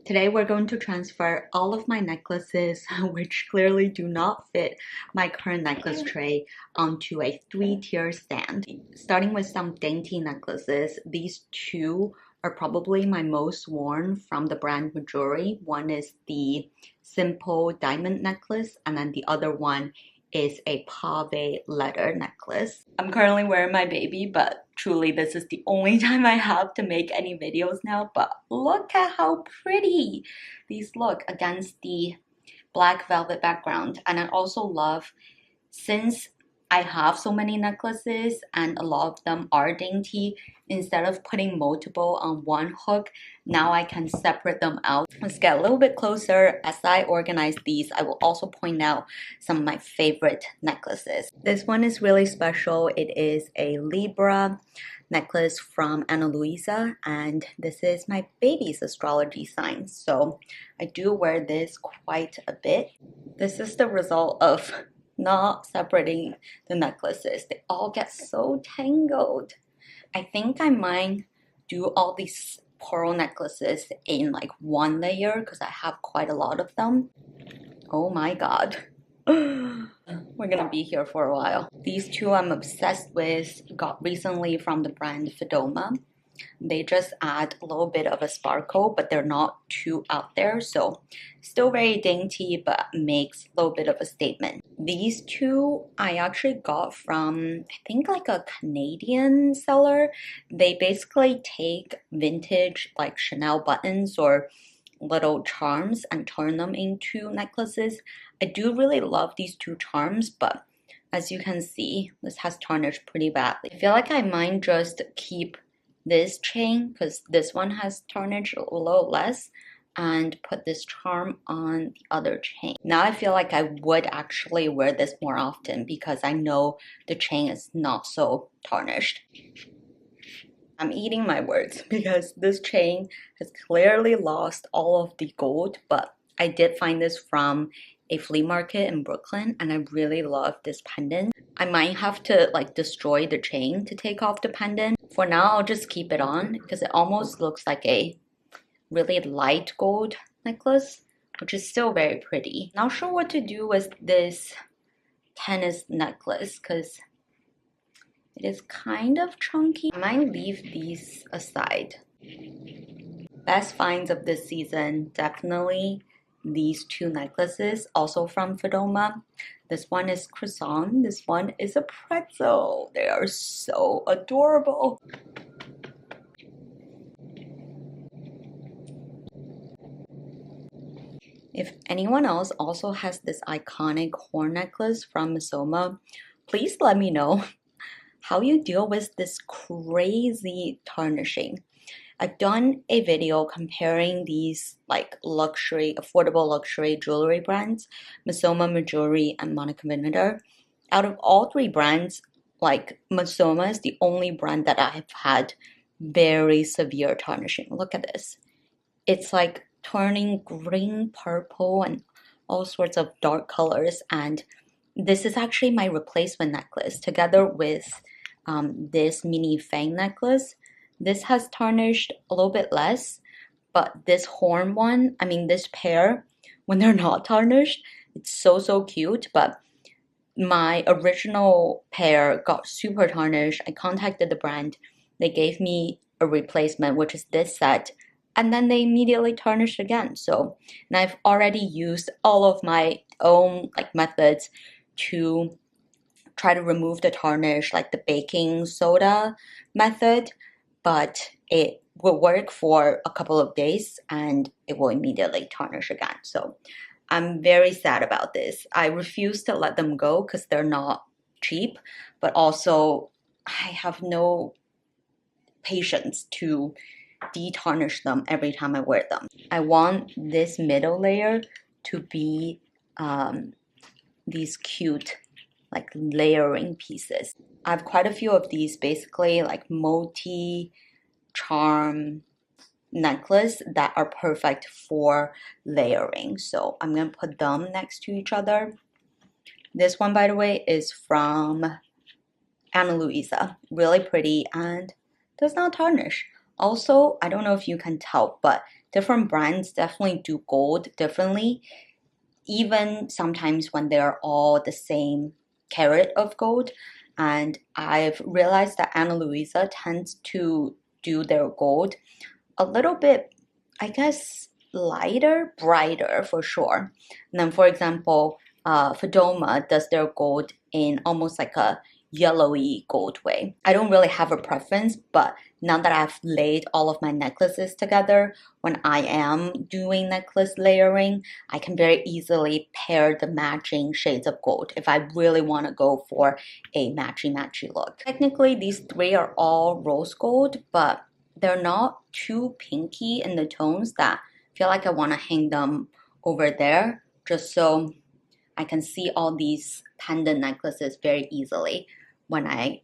Today we're going to transfer all of my necklaces, which clearly do not fit my current necklace tray, onto a 3-tier stand. Starting with some dainty necklaces, these two are probably my most worn from the brand Majori. One is the simple diamond necklace, and then the other one is a pave leather necklace. I'm currently wearing my baby, but truly this is the only time I have to make any videos now. But look at how pretty these look against the black velvet background. And I also love, since I have so many necklaces and a lot of them are dainty, instead of putting multiple on one hook, now I can separate them out. Let's get a little bit closer. As I organize these, I will also point out some of my favorite necklaces. This one is really special. It is a Libra necklace from Ana Luisa, and this is my baby's astrology sign, so I do wear this quite a bit. This is the result of not separating the necklaces. They all get so tangled. I think I might do all these pearl necklaces in like one layer because I have quite a lot of them. Oh my god. We're gonna be here for a while. These two I'm obsessed with, got recently from the brand Fedoma. They just add a little bit of a sparkle, but they're not too out there, so still very dainty, but makes a little bit of a statement. These two I actually got from, I think, like a Canadian seller. They basically take vintage like Chanel buttons or little charms and turn them into necklaces. I do really love these two charms, but as you can see, this has tarnished pretty badly. I feel like I might just keep this chain because this one has tarnished a little less, and put this charm on the other chain. Now I feel like I would actually wear this more often because I know the chain is not so tarnished. I'm eating my words because this chain has clearly lost all of the gold, but I did find this from a flea market in Brooklyn and I really love this pendant. I might have to like destroy the chain to take off the pendant. For now, I'll just keep it on because it almost looks like a really light gold necklace, which is still very pretty. Not sure what to do with this tennis necklace because it is kind of chunky. I might leave these aside. Best finds of this season, definitely these two necklaces, also from Fedoma. This one is croissant, this one is a pretzel. They are so adorable. If anyone else also has this iconic horn necklace from Misoma, please let me know how you deal with this crazy tarnishing. I've done a video comparing these like luxury, affordable luxury jewelry brands, Misoma, Majori, and Monica Vinader. Out of all three brands, like Misoma is the only brand that I've had very severe tarnishing. Look at this. It's like turning green, purple, and all sorts of dark colors. And this is actually my replacement necklace together with this mini fang necklace. This has tarnished a little bit less, but this horn one, I mean this pair, when they're not tarnished, it's so cute. But my original pair got super tarnished. I contacted the brand. They gave me a replacement, which is this set, and then they immediately tarnished again. So, and I've already used all of my own like methods to try to remove the tarnish, like the baking soda method, but it will work for a couple of days and it will immediately tarnish again. So I'm very sad about this. I refuse to let them go because they're not cheap, but also I have no patience to de-tarnish them every time I wear them. I want this middle layer to be these cute like layering pieces. I have quite a few of these basically like multi-charm necklace that are perfect for layering. So I'm gonna put them next to each other. This one, by the way, is from Ana Luisa. Really pretty and does not tarnish. Also, I don't know if you can tell, but different brands definitely do gold differently, even sometimes when they're all the same carat of gold. And I've realized that Ana Luisa tends to do their gold a little bit, I guess, lighter, brighter for sure. And then, for example, Fedoma does their gold in almost like a yellowy gold way. I don't really have a preference, but now that I've laid all of my necklaces together, when I am doing necklace layering, I can very easily pair the matching shades of gold if I really want to go for a matchy-matchy look. Technically, these three are all rose gold, but they're not too pinky in the tones that I feel like I want to hang them over there just so I can see all these pendant necklaces very easily when I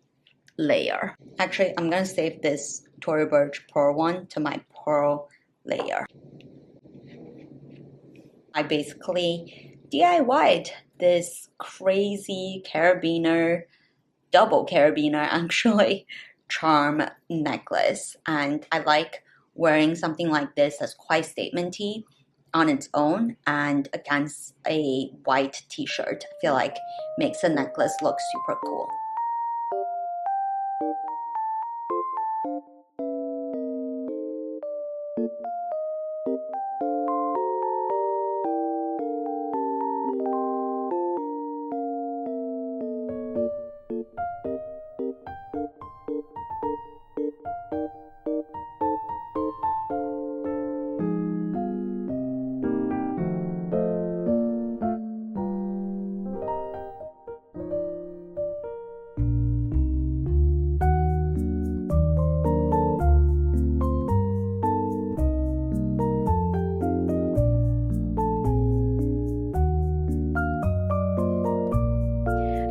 layer. Actually, I'm gonna save this Tory Burch pearl one to my pearl layer. I basically DIY'd this crazy carabiner, double carabiner actually, charm necklace, and I like wearing something like this that's quite statement-y on its own and against a white t-shirt. I feel like makes the necklace look super cool.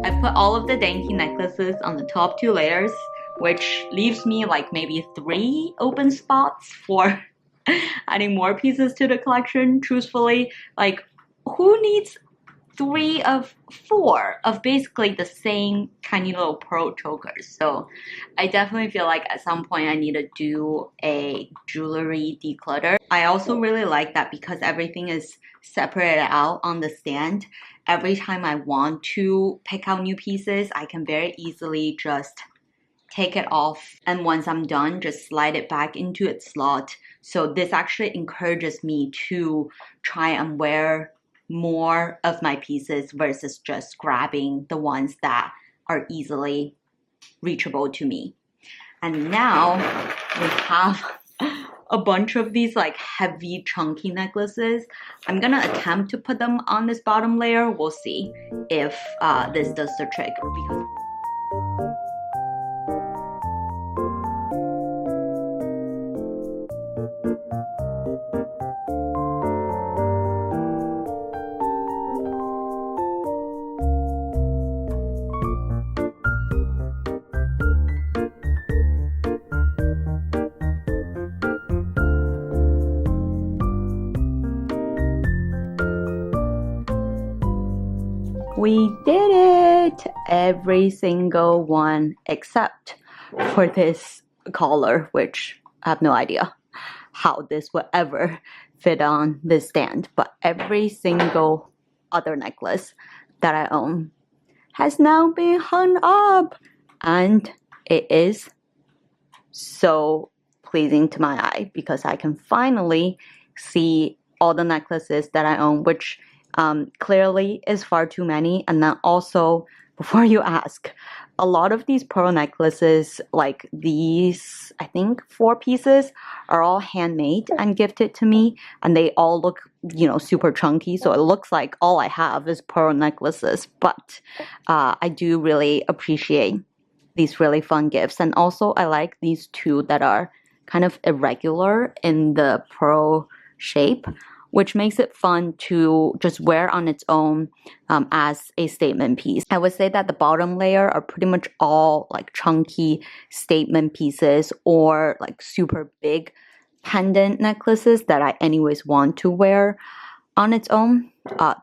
I put all of the dainty necklaces on the top two layers, which leaves me like maybe 3 open spots for adding more pieces to the collection. Truthfully, like, who needs 3 of 4 of basically the same tiny little pearl chokers? So I definitely feel like at some point I need to do a jewelry declutter. I also really like that because everything is separated out on the stand. Every time I want to pick out new pieces, I can very easily just take it off, and once I'm done, just slide it back into its slot. So this actually encourages me to try and wear more of my pieces versus just grabbing the ones that are easily reachable to me. And now we have a bunch of these like heavy chunky necklaces. I'm gonna attempt to put them on this bottom layer. We'll see if this does the trick, because we did it! Every single one except for this collar, which I have no idea how this would ever fit on this stand. But every single other necklace that I own has now been hung up, and it is so pleasing to my eye because I can finally see all the necklaces that I own, which clearly is far too many. And then also, before you ask, a lot of these pearl necklaces, like these, I think 4 pieces, are all handmade and gifted to me, and they all look, you know, super chunky, so it looks like all I have is pearl necklaces. But I do really appreciate these really fun gifts, and also I like these 2 that are kind of irregular in the pearl shape, which makes it fun to just wear on its own as a statement piece. I would say that the bottom layer are pretty much all like chunky statement pieces or like super big pendant necklaces that I anyways want to wear on its own.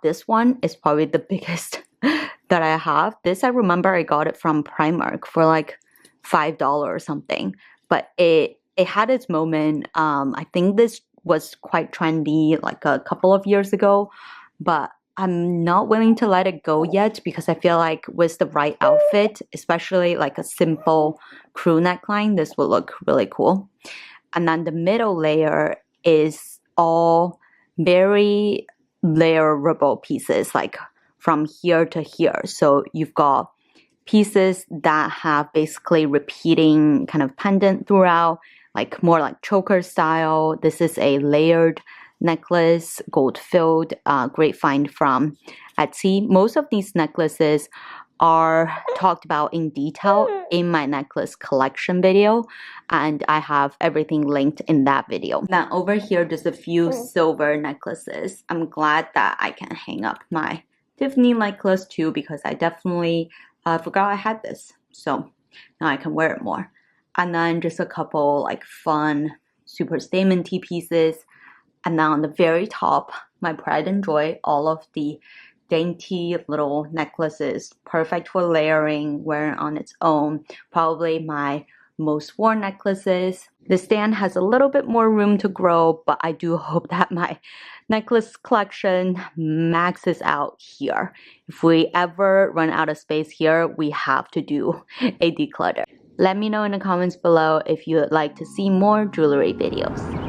This one is probably the biggest that I have. This, I remember I got it from Primark for like $5 or something, but it had its moment. I think this was quite trendy like a couple of years ago, but I'm not willing to let it go yet because I feel like with the right outfit, especially like a simple crew neckline, this will look really cool. And then the middle layer is all very layerable pieces, like from here to here. So you've got pieces that have basically repeating kind of pendant throughout, like more like choker style. This is a layered necklace, gold filled, great find from Etsy. Most of these necklaces are talked about in detail in my necklace collection video, and I have everything linked in that video. Now over here, there's a few silver necklaces. I'm glad that I can hang up my Tiffany necklace too, because I definitely forgot I had this, so now I can wear it more. And then just a couple like fun super statement-y pieces. And now on the very top, my pride and joy, all of the dainty little necklaces, perfect for layering, wearing on its own. Probably my most worn necklaces. The stand has a little bit more room to grow, but I do hope that my necklace collection maxes out here. If we ever run out of space here, we have to do a declutter. Let me know in the comments below if you would like to see more jewelry videos.